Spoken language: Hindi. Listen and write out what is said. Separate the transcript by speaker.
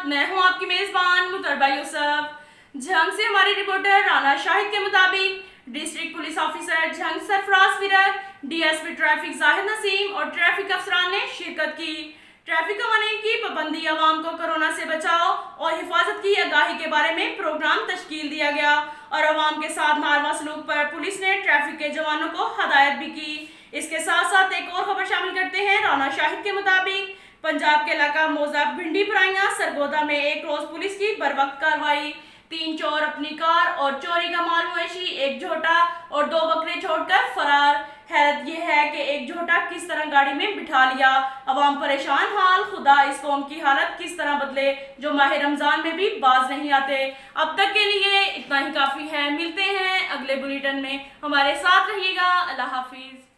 Speaker 1: साथ मैं हूं आपकी मेजबान मुतरबा यूसुफ। झंग से हमारे रिपोर्टर राना शाहिद के मुताबिक district police officer Jhang Sarfaraz Virk, DSP traffic Zahid Naseem और ट्रैफिक अफसरान ने शिरकत की। ट्रैफिक कवानीन की पाबंदी, आवाम को कोरोना से बचाव और हिफाजत की आगाही के बारे में प्रोग्राम तश्कील दिया गया और आवाम के साथ नारवा सलूक पर पुलिस ने ट्रैफिक के जवानों को हदायत भी की। इसके साथ साथ एक और खबर शामिल करते हैं। राना शाहिद के मुताबिक पंजाब के इलाका मौजा भिंडी पराइया सरगोदा में एक रोज पुलिस की बरवक्त कार्रवाई। 3 चोर अपनी कार और चोरी का माल मवेशी, एक झोटा और 2 बकरे छोड़कर फरार। हैरत यह है कि एक झोटा किस तरह गाड़ी में बिठा लिया। अवाम परेशान हाल, खुदा इस कौम की हालत किस तरह बदले जो माह रमजान में भी बाज नहीं आते। अब तक के लिए इतना ही काफी है। मिलते हैं अगले बुलेटिन में, हमारे साथ रहिएगा। अल्लाह हाफिज।